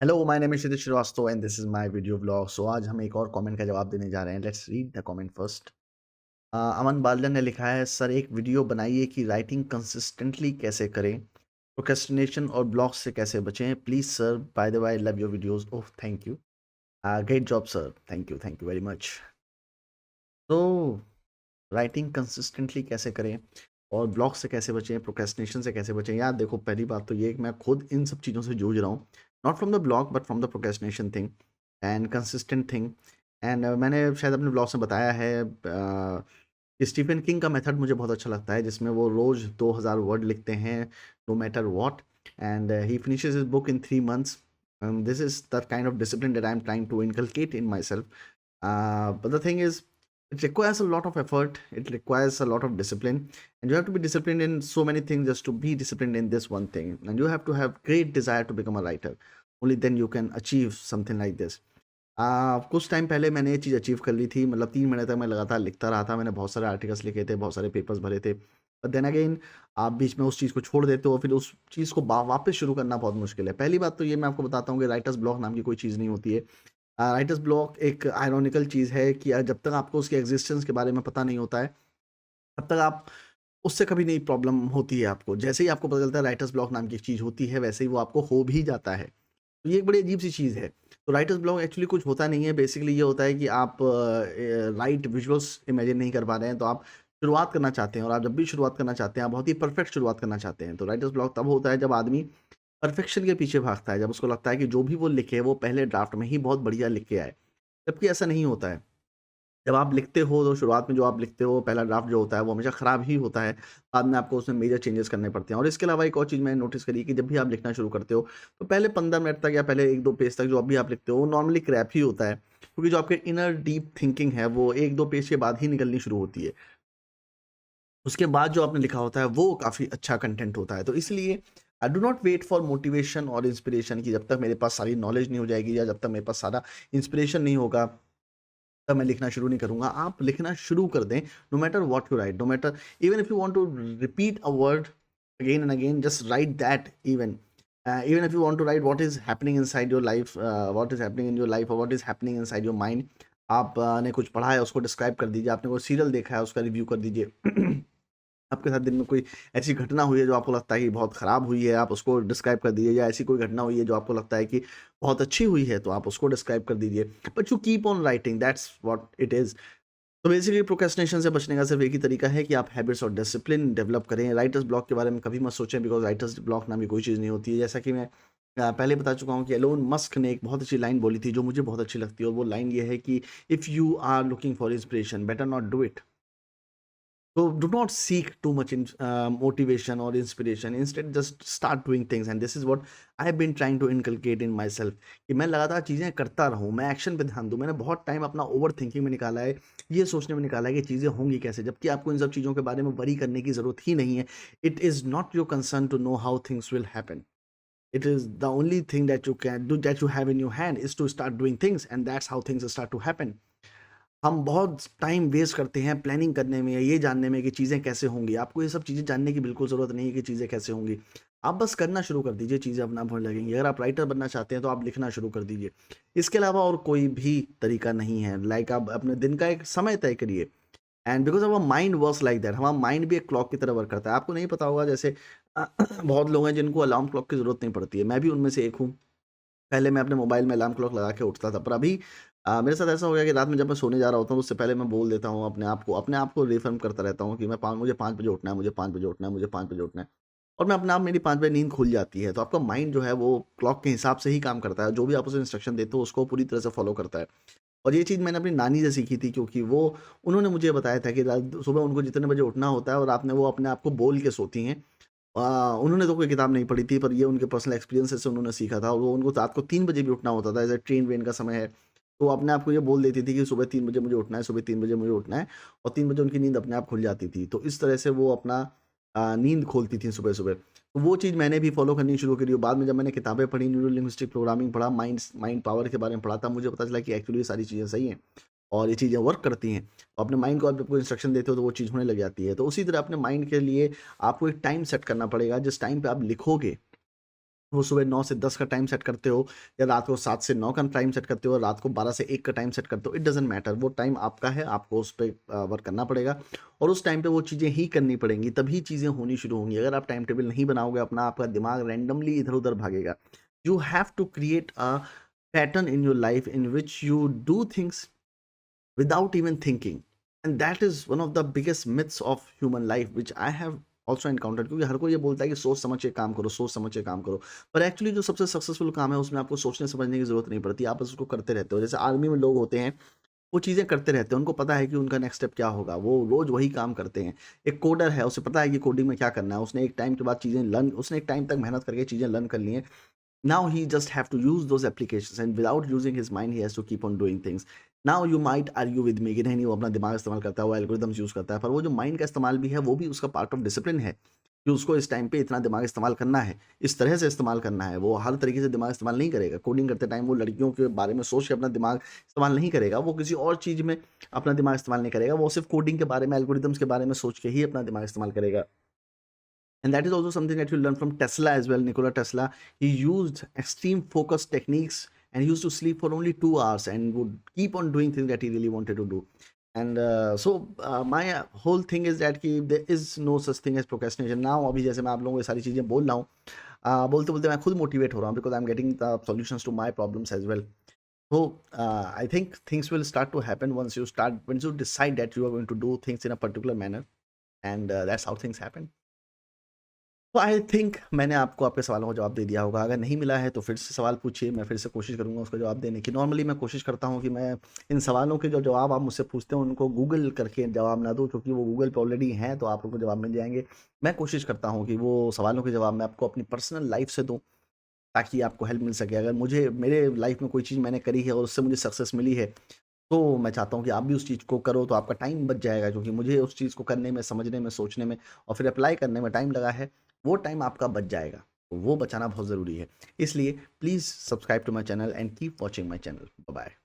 Hello, my name is Kshitij Srivastava and this is my video blog. So आज हम एक और कमेंट का जवाब देने जा रहे हैं। Let's read the comment first. Aman Balan ने लिखा है, सर एक वीडियो बनाइए कि राइटिंग कंसिस्टेंटली कैसे करें, प्रोक्रेस्टिनेशन और ब्लॉग से कैसे बचें। Please sir, by the way I love your videos. Oh thank you, great job sir, thank you very much. तो राइटिंग कंसिस्टेंटली कैसे करें और ब्लॉग से कैसे बचें, प्रोक्रेस्टिनेशन से कैसे बचें। यार देखो, पहली बात तो ये है कि मैं खुद इन सब चीज़ों से जूझ रहा हूँ, not from the blog but from the procrastination thing and consistent thing. And मैंने शायद अपने ब्लॉग में बताया है, स्टीफन किंग का मेथड मुझे बहुत अच्छा लगता है, जिसमें वो रोज़ 2000 वर्ड लिखते हैं, no matter what, and he finishes his book in 3 months. This is the kind of discipline that I'm trying to inculcate in myself. But the thing is, it requires a lot of effort, it requires a lot of discipline, and you have to be disciplined in so many things just to be disciplined in this one thing, and you have to have great desire to become a writer. Only then you can achieve something like this. कुछ time पहले मैंने ये चीज़ achieve कर ली थी, मतलब 3 महीने तक मैं लगातार लिखता रहा था। मैंने बहुत सारे आर्टिकल्स लिखे थे, बहुत सारे पेपर्स भरे थे, बट देन अगेन आप बीच में उस चीज़ को छोड़ देते हो, फिर उस चीज़ को वापस शुरू करना बहुत मुश्किल है। पहली बात तो ये मैं आपको बताता हूँ कि राइटर्स ब्लॉक नाम की कोई चीज़ नहीं होती है। राइटर्स ब्लॉक एक आयरॉनिकल चीज़ है कि जब तक आपको उसके एग्जिस्टेंस के बारे में पता नहीं होता है, तब तक आप उससे कभी नहीं प्रॉब्लम होती है आपको। जैसे ही आपको पता चलता है राइटर्स ब्लॉक नाम की एक चीज़ होती है, वैसे ही वो आपको हो भी जाता है। तो ये एक बड़ी अजीब सी चीज़ है। तो राइटर्स ब्लॉक एक्चुअली कुछ होता नहीं है, बेसिकली ये होता है कि आप राइट विजुअल्स इमेजिन नहीं कर पा रहे हैं, तो आप शुरुआत करना चाहते हैं, और आप जब भी शुरुआत करना चाहते हैं, आप बहुत ही परफेक्ट शुरुआत करना चाहते हैं। तो राइटर्स ब्लॉक तब होता है जब आदमी परफेक्शन के पीछे भागता है, जब उसको लगता है कि जो भी वो लिखे वो पहले ड्राफ्ट में ही बहुत बढ़िया लिख के आए, जबकि ऐसा नहीं होता है। जब आप लिखते हो तो शुरुआत में जो आप लिखते हो पहला ड्राफ्ट जो होता है वो हमेशा ख़राब ही होता है। बाद में आपको उसमें मेजर चेंजेस करने पड़ते हैं। और इसके अलावा एक और चीज़ मैंने नोटिस करी कि जब भी आप लिखना शुरू करते हो, तो पहले 15 मिनट तक या पहले 1-2 पेज तक जो अभी आप लिखते हो वो नॉर्मली क्रैप ही होता है। क्योंकि जो आपके इनर डीप थिंकिंग है वो 1-2 पेज के बाद ही निकलनी शुरू होती है। उसके बाद जो आपने लिखा होता है वो काफ़ी अच्छा कंटेंट होता है। तो इसलिए do not wait for motivation और इंस्पिरेशन, कि जब तक मेरे पास सारी नॉलेज नहीं हो जाएगी या जब तक मेरे पास सारा इंस्पिरेशन नहीं होगा, तब मैं लिखना शुरू नहीं करूँगा। आप लिखना शुरू कर दें, no matter what you write, no matter even if you want to repeat a word again and again, just write that. Even if you want to write what is happening inside your life, what is happening in your life और what is happening inside your mind. आप ने कुछ पढ़ा है उसको describe कर दीजिए, आपने कोई सीरियल देखा है उसका रिव्यू कर दीजिए। आपके साथ दिन में कोई ऐसी घटना हुई है जो आपको लगता है कि बहुत ख़राब हुई है, आप उसको डिस्क्राइब कर दीजिए, या ऐसी कोई घटना हुई है जो आपको लगता है कि बहुत अच्छी हुई है, तो आप उसको डिस्क्राइब कर दीजिए। But you keep on writing, that's what it is. तो बेसिकली प्रोक्रेस्टिनेशन से बचने का सिर्फ एक ही तरीका है कि आप हैबिट्स और डिसिप्लिन डेवलप करें। राइटर्स ब्लॉक के बारे में कभी मत सोचें, बिकॉज़ राइटर्स ब्लॉक नाम की कोई चीज़ नहीं होती है। जैसा कि मैं पहले बता चुका हूँ कि एलोन मस्क ने एक बहुत अच्छी लाइन बोली थी जो मुझे बहुत अच्छी लगती है, और वो लाइन ये है कि if you are looking for inspiration, better not do it. So do not seek too much motivation or inspiration. Instead, just start doing things. And this is what I have been trying to inculcate in myself. कि मैं लगातार चीज़ें करता रहूँ, मैं action पे ध्यान दूँ। मैंने बहुत टाइम अपना ओवर थिंकिंग में निकाला है, ये सोचने में निकाला है कि चीज़ें होंगी कैसे, जबकि आपको इन सब चीज़ों के बारे में वरी करने की ज़रूरत ही नहीं है। It is not your concern to know how things will happen. It is the only thing that you can do, that you have in your hand, is to start doing things, and that's how things start to happen. हम बहुत time waste करते हैं planning करने में, ये जानने में कि चीज़ें कैसे होंगी। आपको ये सब चीज़ें जानने की बिल्कुल ज़रूरत नहीं है कि चीज़ें कैसे होंगी। आप बस करना शुरू कर दीजिए, चीज़ें अपने आप होने लगेंगी। अगर आप राइटर बनना चाहते हैं तो आप लिखना शुरू कर दीजिए। इसके अलावा और कोई भी तरीका नहीं है। लाइक आप अपने दिन का एक समय तय करिए, and because our mind works like that, हमारा माइंड भी एक क्लॉक की तरह वर्क करता है। आपको नहीं पता होगा, जैसे बहुत लोग हैं जिनको अलार्म क्लॉक की ज़रूरत नहीं पड़ती है। मैं भी उनमें से एक हूँ। पहले मैं अपने मोबाइल में अलार्म क्लॉक लगा के उठता था, पर अभी मेरे साथ ऐसा हो गया कि रात में जब मैं सोने जा रहा होता हूँ, तो उससे पहले मैं बोल देता हूँ अपने आप को रिफ़र्म करता रहता हूँ कि मुझे 5 बजे उठना है, मुझे 5 बजे उठना है, मुझे 5 बजे उठना है। और मैं अपने आप, मेरी 5 बजे नींद खुल जाती है। तो आपका माइंड जो है वो क्लॉक के हिसाब से ही काम करता है। जो भी आप उसे इंस्ट्रक्शन देते हो उसको पूरी तरह से फ़ॉलो करता है। और ये चीज़ मैंने अपनी नानी से सीखी थी, क्योंकि वो उन्होंने मुझे बताया था कि रात सुबह उनको जितने बजे उठना होता है, और रात में वो अपने आप को बोल के सोती हैं। उन्होंने तो कोई किताब नहीं पढ़ी थी, पर ये उनके पर्सनल एक्सपीरियंसेस से उन्होंने सीखा था। और वो उनको रात को 3 बजे भी उठना होता था, ऐसे ट्रेन-वेन का समय है। तो वो अपने आप को ये बोल देती थी कि सुबह 3 बजे मुझे उठना है, सुबह 3 बजे मुझे उठना है, और 3 बजे उनकी नींद अपने आप खुल जाती थी। तो इस तरह से वो अपना नींद खोलती थी सुबह-सुबह। तो वो चीज़ मैंने भी फ़ॉलो करनी शुरू करी, और बाद में जब मैंने किताबें पढ़ी, न्यूरो लिंग्विस्टिक प्रोग्रामिंग पढ़ा, माइंड पावर के बारे में पढ़ा, तब मुझे पता चला कि एक्चुअली ये सारी चीज़ें सही हैं और ये चीज़ें वर्क करती हैं। अपने माइंड को आप जब कोई इंस्ट्रक्शन देते हो तो वो चीज़ होने लग जाती है। तो उसी तरह अपने माइंड के लिए आपको एक टाइम सेट करना पड़ेगा, जिस टाइम पे आप लिखोगे, वो सुबह 9 से 10 का टाइम सेट करते हो या रात को 7 से 9 का टाइम सेट करते हो, रात को 12 से 1 का टाइम सेट करते हो, इट डज़न्ट मैटर। वो टाइम आपका है, आपको उस पे वर्क करना पड़ेगा और उस टाइम पे वो चीज़ें ही करनी पड़ेंगी, तभी चीज़ें होनी शुरू होंगी। अगर आप टाइम टेबल नहीं बनाओगे अपना, आपका दिमाग रैंडमली इधर-उधर भागेगा। You have to create a pattern in your life in which you do things without even thinking, and that is one of the biggest myths of human life which I have also encountered। क्योंकि हर कोई ये बोलता है कि सोच समझ के काम करो, सोच समझ के काम करो, पर एक्चुअली जो सबसे सक्सेसफुल काम है उसमें आपको सोचने समझने की जरूरत नहीं पड़ती, आप बस उसको करते रहते हो। जैसे आर्मी में लोग होते हैं, वो चीज़ें करते रहते हैं, उनको पता है कि उनका नेक्स्ट स्टेप क्या होगा, वो रोज वही काम करते हैं। एक कोडर है, उसे पता है कि कोडिंग में क्या करना है, उसने एक टाइम के बाद चीज़ें लर्न, उसने एक टाइम तक मेहनत करके चीज़ें लर्न कर ली हैं। Now he just have to use those applications, and without using his mind he has to keep on doing things। Now you might argue with me कि नहीं वो अपना दिमाग इस्तेमाल करता है, वो एल्गोरिदम्स यूज़ करता है, पर वो जो माइंड का इस्तेमाल भी है वो भी उसका पार्ट ऑफ डिसिप्लिन है कि उसको इस टाइम पे इतना दिमाग इस्तेमाल करना है, इस तरह से इस्तेमाल करना है। वो हर तरीके से दिमाग इस्तेमाल नहीं करेगा। कोडिंग करते टाइम वो लड़कियों के बारे में सोच के अपना दिमाग इस्तेमाल नहीं करेगा, वो किसी और चीज़ में अपना दिमाग इस्तेमाल नहीं करेगा, वो सिर्फ कोडिंग के बारे में, एल्गोरिदम्स के बारे में सोच के ही अपना दिमाग इस्तेमाल करेगा। And that is also something that you learn from Tesla as well. Nikola Tesla, he used extreme focus techniques and he used to sleep for only 2 hours and would keep on doing things that he really wanted to do। And my whole thing is that कि there is no such thing as procrastination। Now अभी जैसे मैं आप लोगों को ये सारी चीज़ें बोल रहा हूँ, बोलते बोलते मैं खुद मोटिवेट हो रहा हूँ because I'm getting the solutions to my problems as well। So I think things will start to happen once you decide that you are going to do things in a particular manner, and that's how things happen। तो I think मैंने आपको आपके सवालों का जवाब दे दिया होगा। अगर नहीं मिला है तो फिर से सवाल पूछिए, मैं फिर से कोशिश करूँगा उसका जवाब देने की। नॉर्मली मैं कोशिश करता हूँ कि मैं इन सवालों के जो जवाब आप मुझसे पूछते हैं उनको गूगल करके जवाब ना दूँ, क्योंकि वो गूगल पे ऑलरेडी हैं तो आप लोगों को जवाब मिल जाएँगे। मैं कोशिश करता हूँ कि वो सवालों के जवाब मैं आपको अपनी पर्सनल लाइफ़ से दूँ, ताकि आपको हेल्प मिल सके। अगर मुझे मेरे लाइफ़ में कोई चीज़ मैंने करी है और उससे मुझे सक्सेस मिली है, तो मैं चाहता हूँ कि आप भी उस चीज़ को करो, तो आपका टाइम बच जाएगा, क्योंकि मुझे उस चीज़ को करने में, समझने में, सोचने में और फिर अप्लाई करने में टाइम लगा है, वो टाइम आपका बच जाएगा। तो वो बचाना बहुत ज़रूरी है। इसलिए please subscribe to my channel and keep watching my channel. Bye bye.